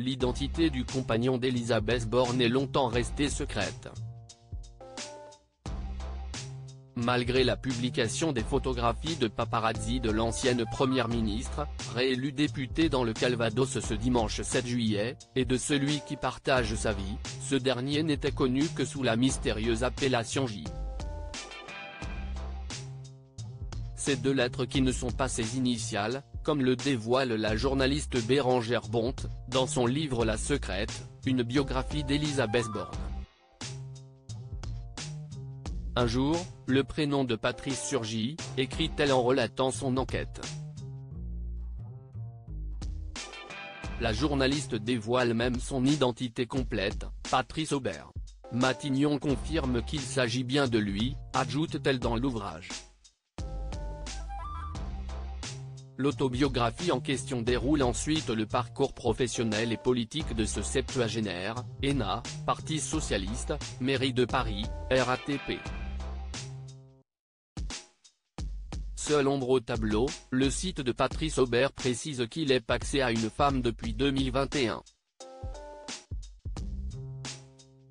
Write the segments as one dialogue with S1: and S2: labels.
S1: L'identité du compagnon d'Elisabeth Borne est longtemps restée secrète. Malgré la publication des photographies de paparazzi de l'ancienne première ministre, réélue députée dans le Calvados ce dimanche 7 juillet, et de celui qui partage sa vie, ce dernier n'était connu que sous la mystérieuse appellation J. Ces deux lettres qui ne sont pas ses initiales, comme le dévoile la journaliste Bérengère Bonte, dans son livre La Secrète, une biographie d'Elisabeth Borne. Un jour, le prénom de Patrice surgit, écrit-elle en relatant son enquête. La journaliste dévoile même son identité complète, Patrice Aubert. Matignon confirme qu'il s'agit bien de lui, ajoute-t-elle dans l'ouvrage. L'autobiographie en question déroule ensuite le parcours professionnel et politique de ce septuagénaire, ENA, Parti socialiste, Mairie de Paris, RATP. Seule ombre au tableau, le site de Patrice Aubert précise qu'il est pacsé à une femme depuis 2021.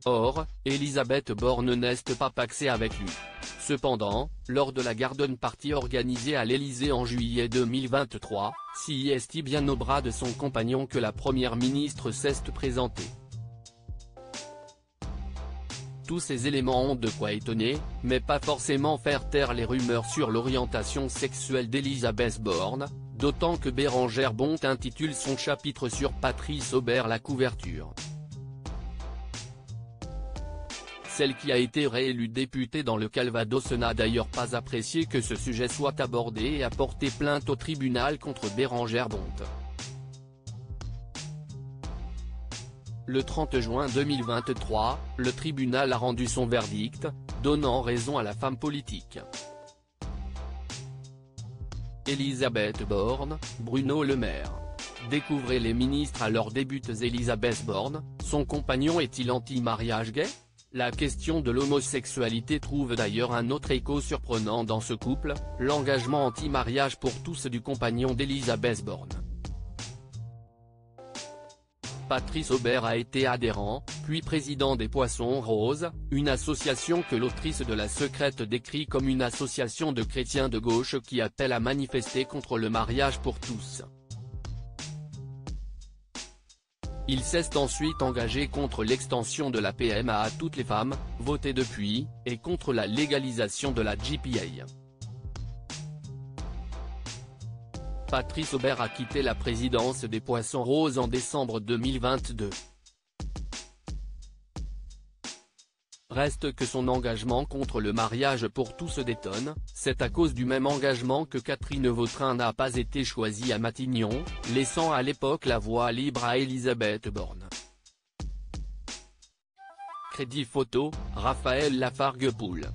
S1: Or, Elisabeth Borne n'est pas pacsée avec lui. Cependant, lors de la garden party organisée à l'Élysée en juillet 2023, c'est bien au bras de son compagnon que la première ministre s'est présentée. Tous ces éléments ont de quoi étonner, mais pas forcément faire taire les rumeurs sur l'orientation sexuelle d'Elisabeth Borne, d'autant que Bérengère Bonte intitule son chapitre sur Patrice Aubert la couverture. Celle qui a été réélue députée dans le Calvados n'a d'ailleurs pas apprécié que ce sujet soit abordé et a porté plainte au tribunal contre Bérengère Bonte. Le 30 juin 2023, le tribunal a rendu son verdict, donnant raison à la femme politique. Elisabeth Borne, Bruno Le Maire. Découvrez les ministres à leurs débuts. Elisabeth Borne, son compagnon est-il anti-mariage gay? La question de l'homosexualité trouve d'ailleurs un autre écho surprenant dans ce couple, l'engagement anti-mariage pour tous du compagnon d'Elisabeth Borne. Patrice Aubert a été adhérent, puis président des Poissons Roses, une association que l'autrice de La Secrète décrit comme une association de chrétiens de gauche qui appelle à manifester contre le mariage pour tous. Il s'est ensuite engagé contre l'extension de la PMA à toutes les femmes, votée depuis, et contre la légalisation de la GPA. Patrice Aubert a quitté la présidence des Poissons Roses en décembre 2022. Reste que son engagement contre le mariage pour tous détonne, c'est à cause du même engagement que Catherine Vautrin n'a pas été choisie à Matignon, laissant à l'époque la voie libre à Elisabeth Borne. Crédit photo, Raphaël Lafargue-Poul.